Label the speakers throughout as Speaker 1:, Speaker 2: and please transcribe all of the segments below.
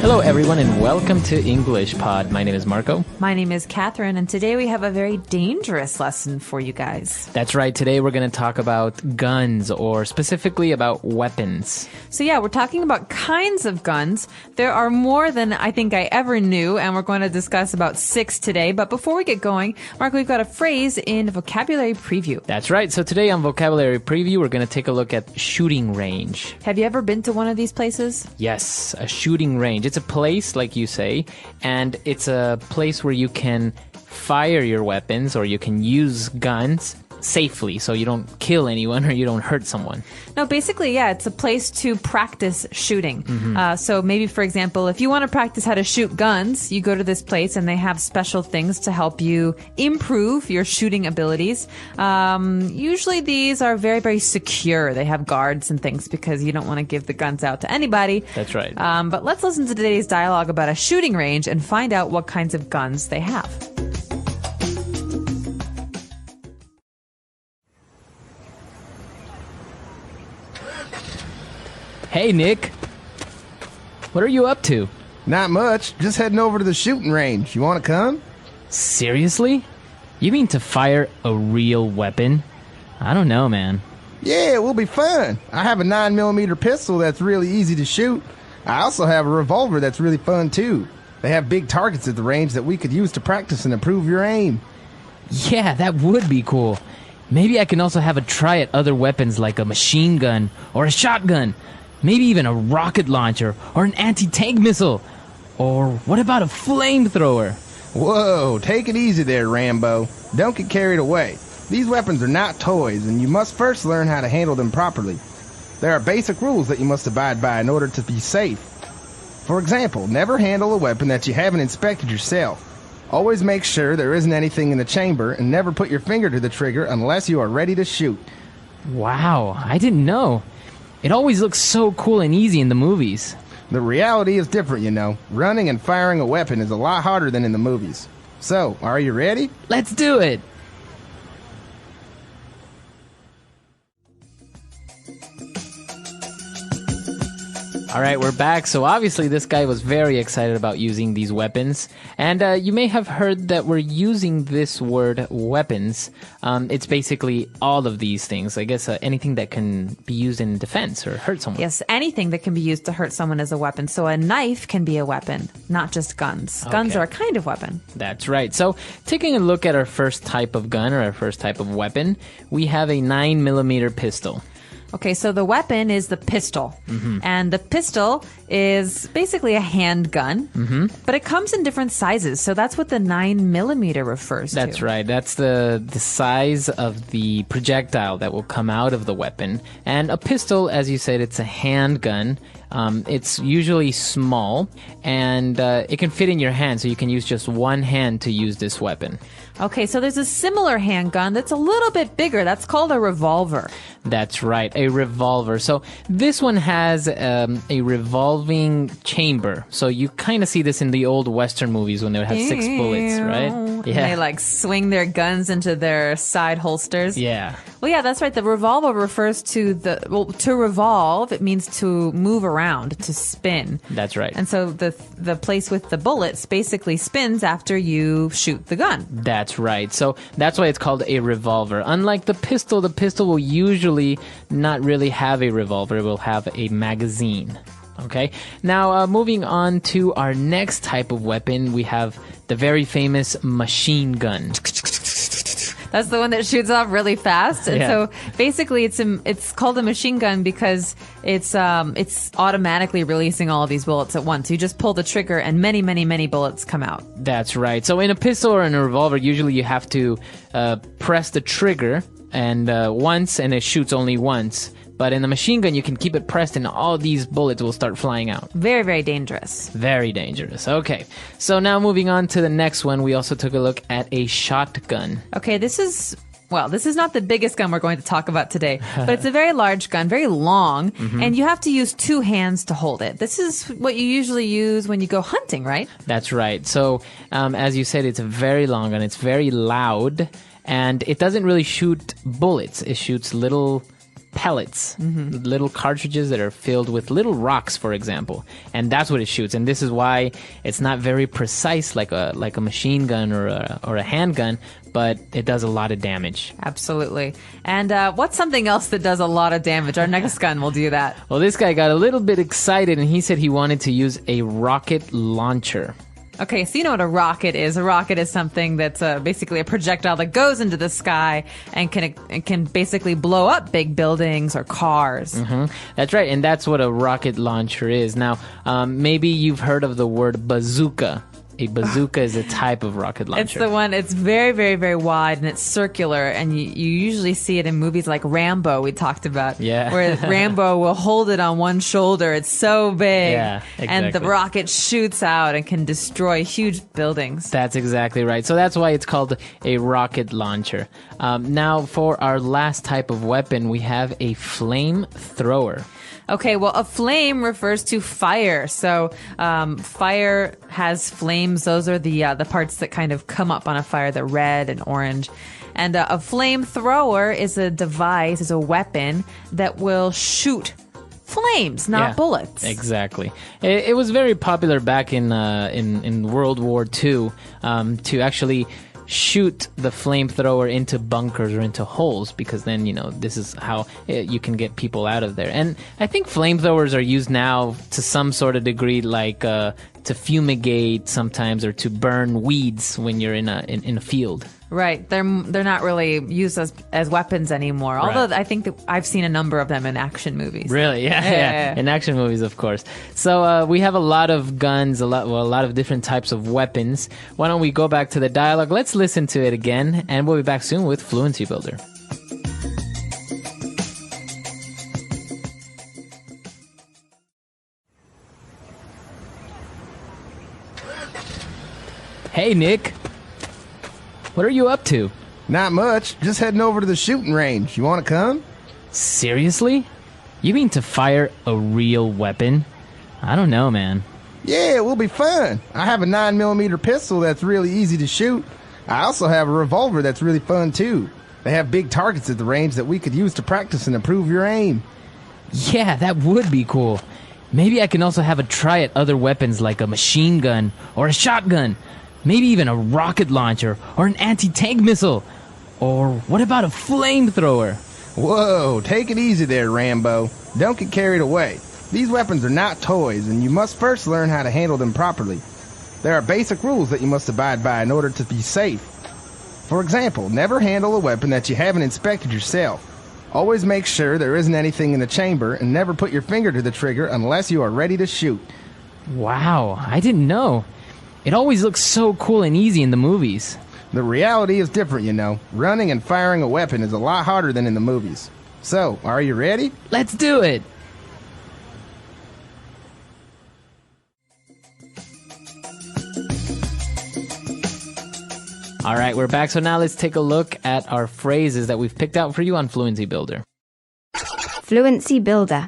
Speaker 1: Hello, everyone, and welcome to EnglishPod. My name is Marco.
Speaker 2: My name is Catherine, and today we have a very dangerous lesson for you guys.
Speaker 1: That's right. Today we're going to talk about guns, or specifically about weapons.
Speaker 2: So yeah, we're talking about kinds of guns. There are more than I think I ever knew, and we're going to discuss about 6 today. But before we get going, Marco, we've got a phrase in vocabulary preview.
Speaker 1: That's right. So today on vocabulary preview, we're going to take a look at shooting range.
Speaker 2: Have you ever been to one of these places?
Speaker 1: Yes, a shooting range. It's a place, like you say, and it's a place where you can fire your weapons or you can use guns safely so you don't kill anyone or you don't hurt someone.
Speaker 2: No, basically, yeah, it's a place to practice shooting. So maybe, for example, if you want to practice how to shoot guns, you go to this place and they have special things to help you improve your shooting abilities. Usually these are very, very secure. They have guards and things because you don't want to give the guns out to anybody.
Speaker 1: That's right.
Speaker 2: But let's listen to today's dialogue about a shooting range and find out what kinds of guns they have.
Speaker 1: Hey, Nick. What are you up to?
Speaker 3: Not much. Just heading over to the shooting range. You want to come?
Speaker 1: Seriously? You mean to fire a real weapon? I don't know, man.
Speaker 3: Yeah, it will be fun. I have a 9mm pistol that's really easy to shoot. I also have a revolver that's really fun, too. They have big targets at the range that we could use to practice and improve your aim.
Speaker 1: Yeah, that would be cool. Maybe I can also have a try at other weapons like a machine gun or a shotgun. Maybe even a rocket launcher or an anti-tank missile. Or what about a flamethrower?
Speaker 3: Whoa, take it easy there, Rambo. Don't get carried away. These weapons are not toys, and you must first learn how to handle them properly. There are basic rules that you must abide by in order to be safe. For example, never handle a weapon that you haven't inspected yourself. Always make sure there isn't anything in the chamber, and never put your finger to the trigger unless you are ready to shoot.
Speaker 1: Wow, I didn't know. It always looks so cool and easy in the movies.
Speaker 3: The reality is different, you know. Running and firing a weapon is a lot harder than in the movies. So, are you ready?
Speaker 1: Let's do it! All right, we're back. So obviously this guy was very excited about using these weapons. And you may have heard that we're using this word weapons. It's basically all of these things. I guess anything that can be used in defense or hurt someone.
Speaker 2: Yes, anything that can be used to hurt someone is a weapon. So a knife can be a weapon, not just guns. Guns
Speaker 1: Okay.
Speaker 2: are a kind of weapon.
Speaker 1: That's right. So taking a look at our first type of gun or our first type of weapon, we have a 9mm pistol.
Speaker 2: Okay, so the weapon is the pistol. And the pistol is basically a handgun, but it comes in different sizes. So that's what the 9mm refers to.
Speaker 1: That's right. That's the size of the projectile that will come out of the weapon. And a pistol, as you said, it's a handgun. It's usually small, and it can fit in your hand, so you can use just one hand to use this weapon.
Speaker 2: Okay, so there's a similar handgun that's a little bit bigger. That's called a revolver.
Speaker 1: That's right, a revolver. So this one has a revolving chamber. So you kind of see this in the old Western movies when they would have 6 bullets, right?
Speaker 2: And they like swing their guns into their side holsters.
Speaker 1: Yeah.
Speaker 2: Well, yeah, that's right. The revolver refers to to revolve. It means to move around, to spin.
Speaker 1: That's right.
Speaker 2: And so the place with the bullets basically spins after you shoot the gun.
Speaker 1: That's right. So that's why it's called a revolver. Unlike the pistol will usually not really have a revolver. It will have a magazine. Okay. Now, moving on to our next type of weapon, we have the very famous machine gun.
Speaker 2: That's the one that shoots off really fast. And so basically it's called a machine gun because it's automatically releasing all of these bullets at once. You just pull the trigger and many, many, many bullets come out.
Speaker 1: That's right. So in a pistol or in a revolver, usually you have to press the trigger and once, and it shoots only once. But in the machine gun, you can keep it pressed and all these bullets will start flying out.
Speaker 2: Very, very dangerous.
Speaker 1: Very dangerous. Okay. So now moving on to the next one, we also took a look at a shotgun.
Speaker 2: Okay, this is not the biggest gun we're going to talk about today, but it's a very large gun, very long, and you have to use 2 hands to hold it. This is what you usually use when you go hunting, right?
Speaker 1: That's right. So as you said, it's a very long gun. It's very loud, and it doesn't really shoot bullets. It shoots little pellets, little cartridges that are filled with little rocks, for example, and that's what it shoots. And this is why it's not very precise like a machine gun or a handgun, but it does a lot of damage.
Speaker 2: Absolutely. And what's something else that does a lot of damage? Our next gun will do that.
Speaker 1: Well, this guy got a little bit excited, and he said he wanted to use a rocket launcher.
Speaker 2: Okay, so you know what a rocket is. A rocket is something that's basically a projectile that goes into the sky and can basically blow up big buildings or cars.
Speaker 1: That's right, and that's what a rocket launcher is. Now, maybe you've heard of the word bazooka. A bazooka is a type of rocket launcher.
Speaker 2: It's the one, it's very, very, very wide and it's circular, and you usually see it in movies like Rambo, we talked about.
Speaker 1: Yeah.
Speaker 2: Where Rambo will hold it on one shoulder. It's so big.
Speaker 1: Yeah, exactly.
Speaker 2: And the rocket shoots out and can destroy huge buildings.
Speaker 1: That's exactly right. So that's why it's called a rocket launcher. Now, for our last type of weapon, we have a flamethrower.
Speaker 2: Okay, well, a flame refers to fire. So fire has flames. Those are the parts that kind of come up on a fire, the red and orange. And a flamethrower is a device, is a weapon that will shoot flames, not bullets.
Speaker 1: Exactly. It was very popular back in World War II to actually shoot the flamethrower into bunkers or into holes, because then, this is how you can get people out of there. And I think flamethrowers are used now to some sort of degree, like to fumigate sometimes, or to burn weeds when you're in a field.
Speaker 2: Right. They're not really used as weapons anymore. Although I think that I've seen a number of them in action movies.
Speaker 1: Really? Yeah. In action movies, of course. So we have a lot of guns, a lot of different types of weapons. Why don't we go back to the dialogue? Let's listen to it again, and we'll be back soon with Fluency Builder. Hey, Nick. What are you up to?
Speaker 3: Not much. Just heading over to the shooting range. You want to come?
Speaker 1: Seriously? You mean to fire a real weapon? I don't know, man.
Speaker 3: Yeah, it will be fun. I have a 9mm pistol that's really easy to shoot. I also have a revolver that's really fun, too. They have big targets at the range that we could use to practice and improve your aim.
Speaker 1: Yeah, that would be cool. Maybe I can also have a try at other weapons like a machine gun or a shotgun. Maybe even a rocket launcher or an anti-tank missile. Or what about a flamethrower?
Speaker 3: Whoa, take it easy there, Rambo. Don't get carried away. These weapons are not toys, and you must first learn how to handle them properly. There are basic rules that you must abide by in order to be safe. For example, never handle a weapon that you haven't inspected yourself. Always make sure there isn't anything in the chamber, and never put your finger to the trigger unless you are ready to shoot.
Speaker 1: Wow, I didn't know. It always looks so cool and easy in the movies.
Speaker 3: The reality is different, Running and firing a weapon is a lot harder than in the movies. So, are you ready?
Speaker 1: Let's do it! All right, we're back. So now let's take a look at our phrases that we've picked out for you on Fluency Builder.
Speaker 4: Fluency Builder.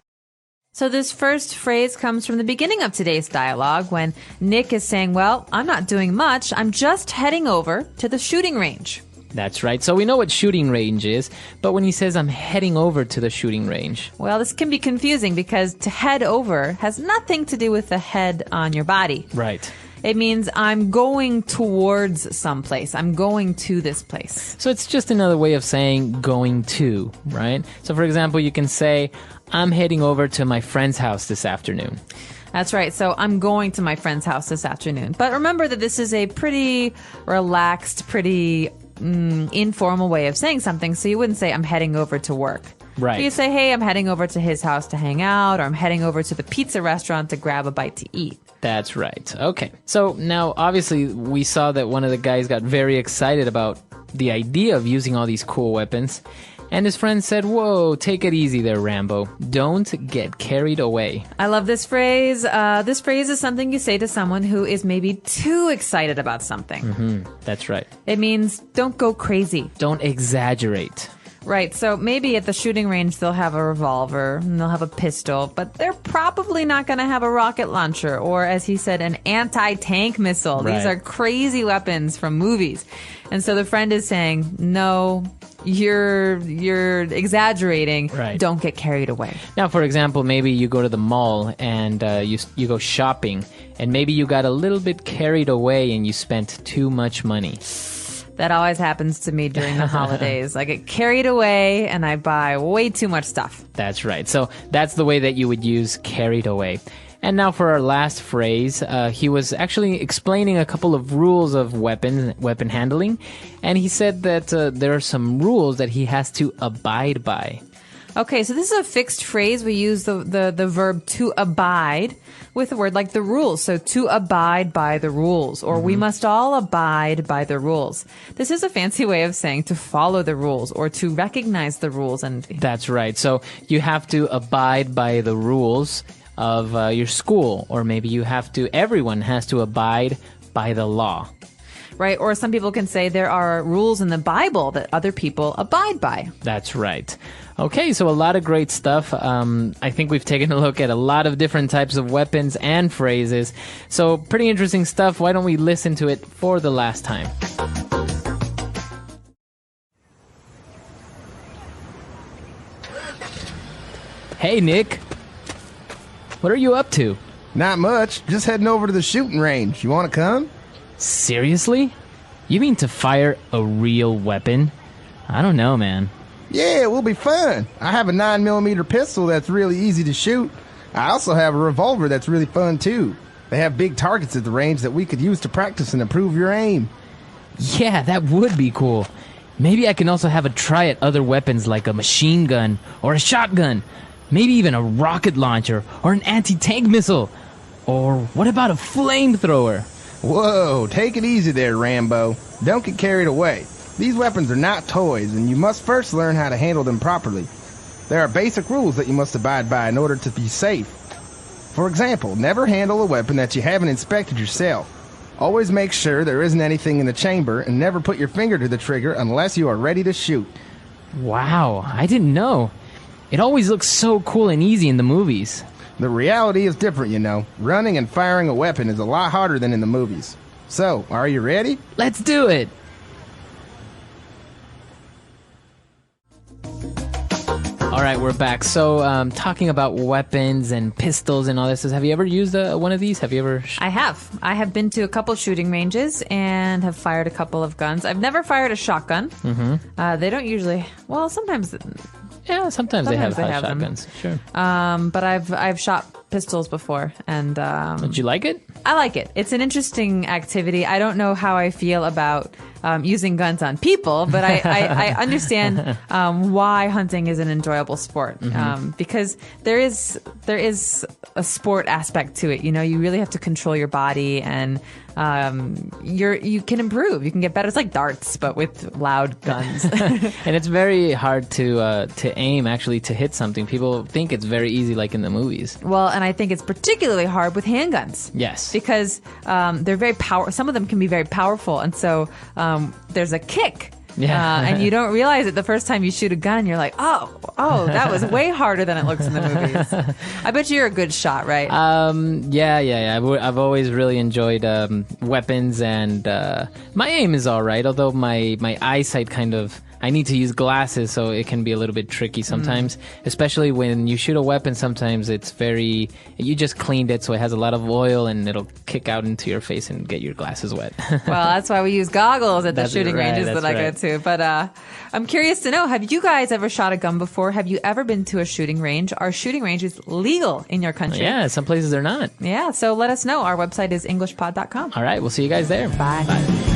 Speaker 2: So this first phrase comes from the beginning of today's dialogue when Nick is saying, well, I'm not doing much. I'm just heading over to the shooting range.
Speaker 1: That's right. So we know what shooting range is, but when he says I'm heading over to the shooting range.
Speaker 2: Well, this can be confusing because to head over has nothing to do with the head on your body.
Speaker 1: Right.
Speaker 2: It means I'm going towards someplace. I'm going to this place.
Speaker 1: So it's just another way of saying going to, right? So for example, you can say, I'm heading over to my friend's house this afternoon.
Speaker 2: That's right. So I'm going to my friend's house this afternoon. But remember that this is a pretty relaxed, pretty informal way of saying something. So you wouldn't say I'm heading over to work.
Speaker 1: Right.
Speaker 2: You say, hey, I'm heading over to his house to hang out, or I'm heading over to the pizza restaurant to grab a bite to eat.
Speaker 1: That's right. Okay. So now, obviously, we saw that one of the guys got very excited about the idea of using all these cool weapons. And his friend said, whoa, take it easy there, Rambo. Don't get carried away.
Speaker 2: I love this phrase. This phrase is something you say to someone who is maybe too excited about something.
Speaker 1: Mm-hmm. That's right.
Speaker 2: It means don't go crazy.
Speaker 1: Don't exaggerate.
Speaker 2: Right, so maybe at the shooting range they'll have a revolver and they'll have a pistol, but they're probably not going to have a rocket launcher or, as he said, an anti-tank missile.
Speaker 1: Right.
Speaker 2: These are crazy weapons from movies. And so the friend is saying, no, you're exaggerating.
Speaker 1: Right.
Speaker 2: Don't get carried away.
Speaker 1: Now, for example, maybe you go to the mall and you go shopping, and maybe you got a little bit carried away and you spent too much money.
Speaker 2: That always happens to me during the holidays. I get carried away and I buy way too much stuff.
Speaker 1: That's right. So that's the way that you would use carried away. And now for our last phrase, he was actually explaining a couple of rules of weapon handling, and he said that there are some rules that he has to abide by.
Speaker 2: Okay, so this is a fixed phrase. We use the verb to abide with a word like the rules. So to abide by the rules, or we must all abide by the rules. This is a fancy way of saying to follow the rules or to recognize the rules. And
Speaker 1: That's right. So you have to abide by the rules of your school, or maybe everyone has to abide by the law.
Speaker 2: right? Or some people can say there are rules in the Bible that other people abide by.
Speaker 1: That's right. Okay, so a lot of great stuff. I think we've taken a look at a lot of different types of weapons and phrases. So pretty interesting stuff. Why don't we listen to it for the last time? Hey, Nick. What are you up to?
Speaker 3: Not much. Just heading over to the shooting range. You want to come?
Speaker 1: Seriously? You mean to fire a real weapon? I don't know, man.
Speaker 3: Yeah, it will be fun. I have a 9mm pistol that's really easy to shoot. I also have a revolver that's really fun, too. They have big targets at the range that we could use to practice and improve your aim.
Speaker 1: Yeah, that would be cool. Maybe I can also have a try at other weapons like a machine gun or a shotgun. Maybe even a rocket launcher or an anti-tank missile. Or what about a flamethrower?
Speaker 3: Whoa, take it easy there, Rambo. Don't get carried away. These weapons are not toys, and you must first learn how to handle them properly. There are basic rules that you must abide by in order to be safe. For example, never handle a weapon that you haven't inspected yourself. Always make sure there isn't anything in the chamber, and never put your finger to the trigger unless you are ready to shoot.
Speaker 1: Wow, I didn't know. It always looks so cool and easy in the movies.
Speaker 3: The reality is different, you know. Running and firing a weapon is a lot harder than in the movies. So, are you ready?
Speaker 1: Let's do it! All right, we're back. So, talking about weapons and pistols and all this, have you ever used one of these? Have you ever?
Speaker 2: I have. I have been to a couple shooting ranges and have fired a couple of guns. I've never fired a shotgun. Mm-hmm. They don't usually. Well, sometimes.
Speaker 1: Yeah, sometimes they have shotguns. Sure.
Speaker 2: But I've shot pistols before, and
Speaker 1: Did you like it?
Speaker 2: I like it. It's an interesting activity. I don't know how I feel about using guns on people, but I understand why hunting is an enjoyable sport. Because there is a sport aspect to it. You know, you really have to control your body, and you can improve. You can get better. It's like darts, but with loud guns.
Speaker 1: And it's very hard to aim, actually, to hit something. People think it's very easy, like in the movies.
Speaker 2: Well, and I think it's particularly hard with handguns.
Speaker 1: Yes.
Speaker 2: Because they're very some of them can be very powerful, and so there's a kick.
Speaker 1: Yeah.
Speaker 2: And you don't realize it the first time you shoot a gun. You're like, oh, that was way harder than it looks in the movies. I bet you're a good shot, right?
Speaker 1: Yeah. I've always really enjoyed weapons, and my aim is all right, although my eyesight kind of... I need to use glasses, so it can be a little bit tricky sometimes, especially when you shoot a weapon. Sometimes it's you just cleaned it, so it has a lot of oil, and it'll kick out into your face and get your glasses wet.
Speaker 2: Well, that's why we use goggles at the shooting ranges that I
Speaker 1: right.
Speaker 2: go to. But I'm curious to know, have you guys ever shot a gun before? Have you ever been to a shooting range? Are shooting ranges legal in your country?
Speaker 1: Yeah, some places they're not.
Speaker 2: Yeah, so let us know. Our website is EnglishPod.com.
Speaker 1: All right, we'll see you guys there.
Speaker 2: Bye.
Speaker 1: Bye.